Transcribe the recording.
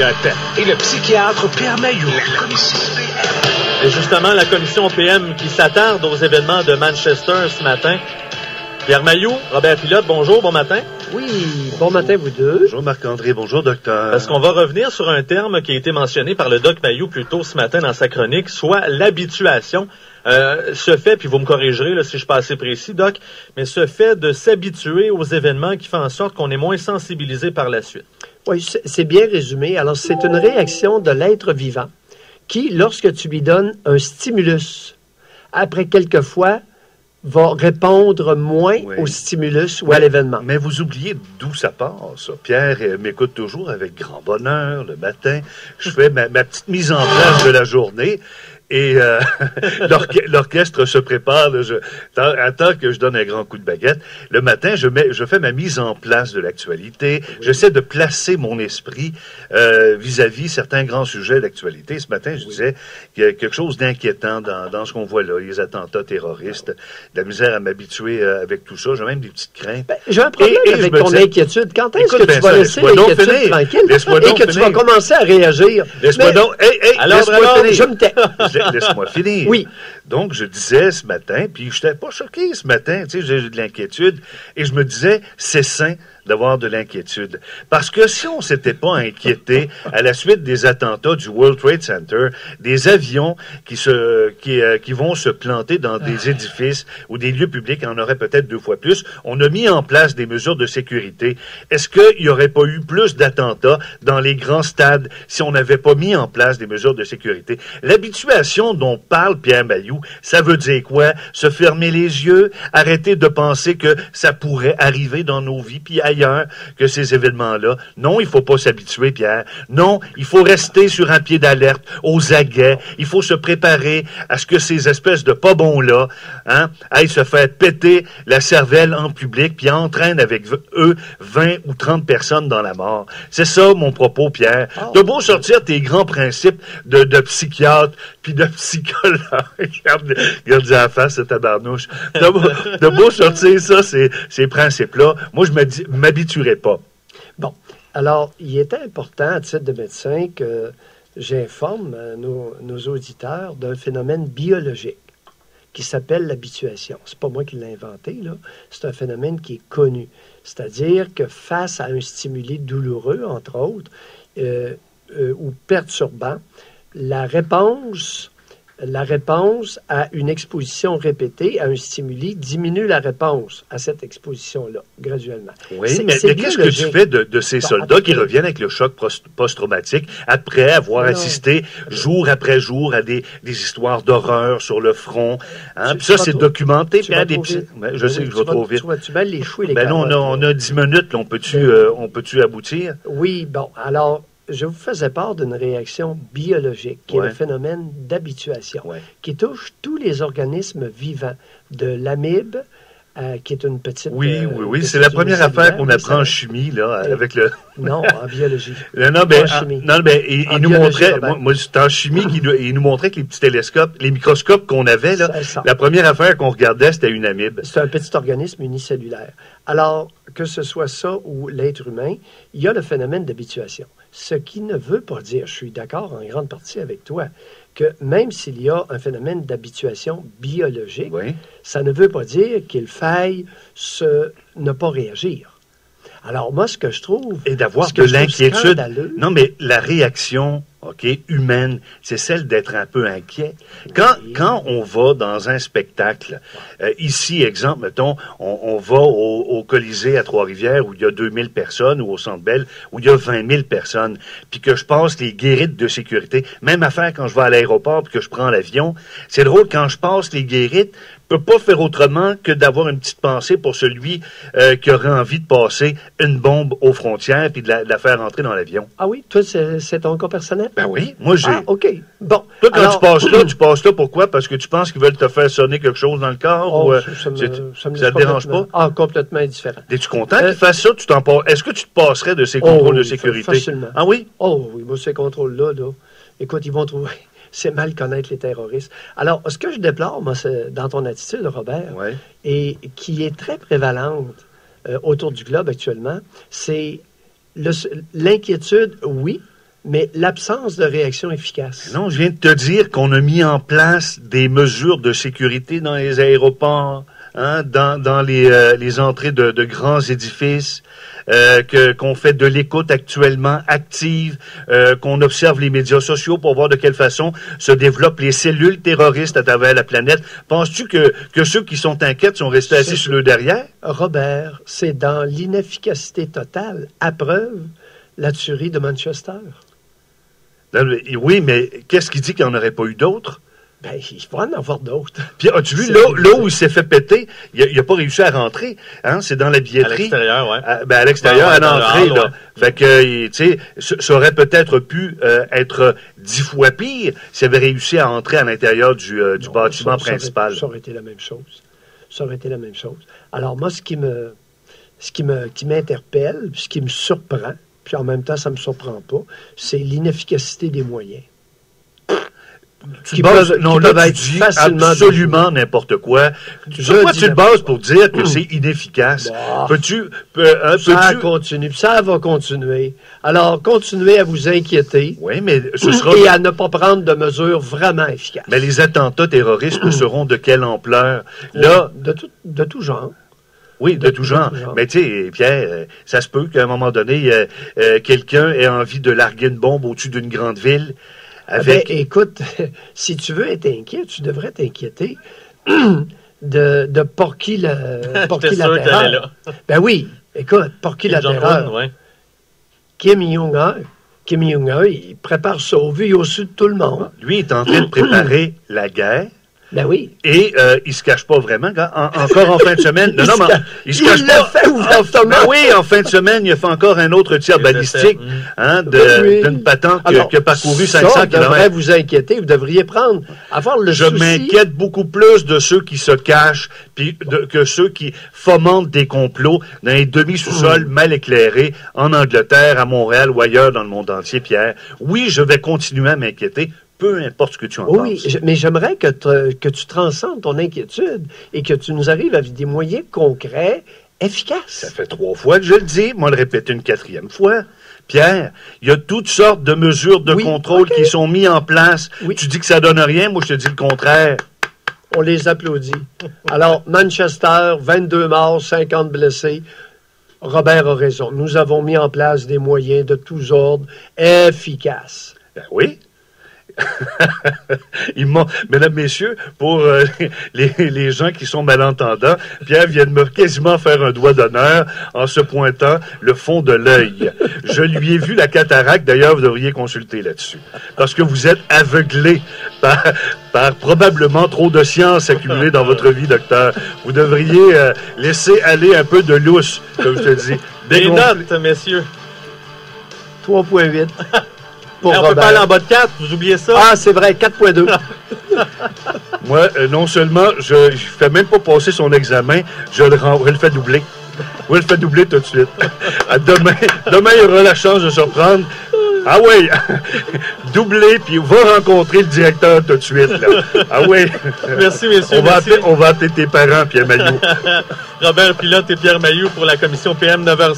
Elliott et le psychiatre Pierre Mailloux. La commission PM. Et justement, la commission PM qui s'attarde aux événements de Manchester ce matin. Pierre Mailloux, Robert Pilote, bonjour, bon matin. Oui, bon matin vous deux. Bonjour Marc-André, bonjour docteur. Parce qu'on va revenir sur un terme qui a été mentionné par le doc Mailloux plus tôt ce matin dans sa chronique, soit l'habituation. Ce fait, puis vous me corrigerez là, si je suis pas assez précis, doc, mais ce fait de s'habituer aux événements qui fait en sorte qu'on est moins sensibilisé par la suite. Oui, c'est bien résumé. Alors, c'est une réaction de l'être vivant qui, lorsque tu lui donnes un stimulus, après quelques fois, va répondre moins au stimulus ou à l'événement. Mais vous oubliez d'où ça part, ça. Pierre m'écoute toujours avec grand bonheur le matin. Je fais ma petite mise en place de la journée. Et l'orchestre se prépare. Là, attends que je donne un grand coup de baguette. Le matin, je fais ma mise en place de l'actualité. Oui. J'essaie de placer mon esprit vis-à-vis certains grands sujets d'actualité. Ce matin, je disais qu'il y a quelque chose d'inquiétant dans ce qu'on voit là. Les attentats terroristes, de la misère à m'habituer avec tout ça. J'ai même des petites craintes. Ben, j'ai un problème avec ton inquiétude. Quand est-ce que tu vas laisser l'inquiétude tranquille et que tu vas commencer à réagir? Laisse-moi donc... Alors, je me tais. Laisse-moi finir. Oui. Donc, je disais ce matin, puis je n'étais pas choqué ce matin, tu sais, j'ai de l'inquiétude, et je me disais, c'est sain d'avoir de l'inquiétude. Parce que si on s'était pas inquiété à la suite des attentats du World Trade Center, des avions qui vont se planter dans des édifices ou des lieux publics, en aurait peut-être 2 fois plus, on a mis en place des mesures de sécurité. Est-ce qu'il n'y aurait pas eu plus d'attentats dans les grands stades si on n'avait pas mis en place des mesures de sécurité? L'habituation dont parle Pierre Mailloux, ça veut dire quoi? Se fermer les yeux, arrêter de penser que ça pourrait arriver dans nos vies, puis ailleurs que ces événements-là. Non, il faut pas s'habituer, Pierre. Non, il faut rester sur un pied d'alerte, aux aguets. Il faut se préparer à ce que ces espèces de pas bons-là aillent se faire péter la cervelle en public, puis entraînent avec eux 20 ou 30 personnes dans la mort. C'est ça, mon propos, Pierre. T'as beau sortir tes grands principes de psychiatre, puis de psychologue. Regarde la face, ce tabarnouche. T'as beau sortir ça, ces principes-là. Moi, je m'habituerai pas. Bon. Alors, il était important, à titre de médecin, que j'informe nos auditeurs d'un phénomène biologique qui s'appelle l'habituation. C'est pas moi qui l'ai inventé, là. C'est un phénomène qui est connu. C'est-à-dire que face à un stimuli douloureux, entre autres, ou perturbant, la réponse à une exposition répétée, à un stimuli, diminue la réponse à cette exposition-là, graduellement. Oui, mais qu'est-ce que tu fais de ces soldats qui reviennent avec le choc post-traumatique après avoir assisté jour après jour à des histoires d'horreur sur le front? Puis ça, c'est documenté. Je sais que je vais trop vite. Tu vas les choux et les carottes. Non, on a 10 minutes. Là, on peut-tu aboutir? Oui, bon, alors... Je vous faisais part d'une réaction biologique, qui est le phénomène d'habituation, qui touche tous les organismes vivants, de l'amibe, qui est une petite... Oui, c'est la première affaire qu'on apprend en chimie, là, avec le... Non, en biologie. Il nous montrait, moi c'était en chimie, il nous montrait que les petits télescopes, les microscopes qu'on avait, là, la première affaire qu'on regardait, c'était une amibe. C'est un petit organisme unicellulaire. Alors, que ce soit ça ou l'être humain, il y a le phénomène d'habituation. Ce qui ne veut pas dire, je suis d'accord en grande partie avec toi, que même s'il y a un phénomène d'habituation biologique, ça ne veut pas dire qu'il faille ne pas réagir. Alors moi, ce que je trouve... Et d'avoir de l'inquiétude. Non, mais la réaction humaine, c'est celle d'être un peu inquiet. Quand on va dans un spectacle, ici, exemple, mettons, on va au Colisée à Trois-Rivières où il y a 2000 personnes, ou au Centre Bell où il y a 20 000 personnes, puis que je passe les guérites de sécurité, même affaire quand je vais à l'aéroport puis que je prends l'avion, c'est drôle, quand je passe les guérites, je peux pas faire autrement que d'avoir une petite pensée pour celui qui aurait envie de passer une bombe aux frontières puis de la faire rentrer dans l'avion. Ah oui? Toi, c'est ton cas personnel? Ben oui, moi j'ai... Ah, OK. Bon. Toi, quand tu passes là, pourquoi? Parce que tu penses qu'ils veulent te faire sonner quelque chose dans le corps? Ça te dérange pas? Ah, complètement indifférent. Es-tu content qu'ils fassent ça? Est-ce que tu te passerais de ces contrôles de sécurité? Facilement. Ah oui? Oh oui, moi, ces contrôles-là, écoute, ils vont trouver... C'est mal connaître les terroristes. Alors, ce que je déplore, moi, c'est dans ton attitude, Robert, et qui est très prévalente autour du globe actuellement, c'est l'inquiétude, oui, mais l'absence de réaction efficace. Non, je viens de te dire qu'on a mis en place des mesures de sécurité dans les aéroports, hein, dans les entrées de grands édifices, qu'on fait de l'écoute actuellement active, qu'on observe les médias sociaux pour voir de quelle façon se développent les cellules terroristes à travers la planète. Penses-tu que ceux qui sont inquiets sont restés assis sur le derrière? Robert, c'est dans l'inefficacité totale, à preuve, la tuerie de Manchester. Oui, mais qu'est-ce qui dit qu'il n'y en aurait pas eu d'autres? Ben, il va en avoir d'autres. Puis, as-tu vu, là où il s'est fait péter, il n'a pas réussi à rentrer. Hein? C'est dans la billetterie. À l'extérieur, oui. À l'extérieur, à l'entrée, là. Ouais. Fait que, tu sais, ça aurait peut-être pu être 10 fois pire s'il avait réussi à entrer à l'intérieur du bâtiment principal. Ça aurait été la même chose. Ça aurait été la même chose. Alors, moi, ce qui m'interpelle, ce qui me surprend, puis en même temps, ça ne me surprend pas, c'est l'inefficacité des moyens. Tu peuvent être facilement absolument n'importe quoi. Pourquoi tu te bases pour dire que c'est inefficace? Ça continue, ça va continuer. Alors, continuez à vous inquiéter. Oui, mais ce sera... Et à ne pas prendre de mesures vraiment efficaces. Mais les attentats terroristes seront de quelle ampleur? Là, de tout genre. Oui, de tout genre. Mais tu sais, Pierre, ça se peut qu'à un moment donné, quelqu'un ait envie de larguer une bombe au-dessus d'une grande ville. Ben, écoute, si tu veux être inquiet, tu devrais t'inquiéter de Porky la Terreur. Ben oui, écoute, Porky la Terreur. Ouais. Kim Jong-un, il prépare sa vie au-dessus de tout le monde. Lui, il est en train de préparer la guerre. Ben oui. Et il se cache pas vraiment. Encore en fin de semaine. Non, mais il se cache pas. Fait ouvertement. Oui, en fin de semaine, il a fait encore un autre tir balistique d'une patente qui a parcouru 500 km. Ça devrait vous inquiéter. Vous devriez avoir le souci. Je m'inquiète beaucoup plus de ceux qui se cachent que ceux qui fomentent des complots dans les demi-sous-sols mal éclairés en Angleterre, à Montréal ou ailleurs dans le monde entier, Pierre. Oui, je vais continuer à m'inquiéter. Peu importe ce que tu en penses. Oui, mais j'aimerais que tu transcendes ton inquiétude et que tu nous arrives avec des moyens concrets, efficaces. Ça fait 3 fois que je le dis, moi le répéter une 4e fois. Pierre, il y a toutes sortes de mesures de contrôle qui sont mises en place. Oui. Tu dis que ça donne rien, moi je te dis le contraire. On les applaudit. Alors, Manchester, 22 morts, 50 blessés. Robert a raison. Nous avons mis en place des moyens de tous ordres efficaces. Ben oui. Mesdames, messieurs, pour les gens qui sont malentendants, Pierre vient de me quasiment faire un doigt d'honneur en se pointant le fond de l'œil. Je lui ai vu la cataracte, d'ailleurs, vous devriez consulter là-dessus. Parce que vous êtes aveuglé par probablement trop de science accumulée dans votre vie, docteur. Vous devriez laisser aller un peu de lousse, comme je te dis. Des notes, messieurs. 3,8. On peut pas aller en bas de 4, vous oubliez ça? Ah, c'est vrai, 4,2. Moi, non seulement, je fais même pas passer son examen, je le fais doubler. Je le fais doubler tout de suite. Demain, il aura la chance de se reprendre. Ah oui, doubler, puis va rencontrer le directeur tout de suite. Là. Ah oui. Merci, messieurs. On va appeler tes parents, Pierre Mailloux. Robert Pilote et Pierre Mailloux pour la commission PM 9h05.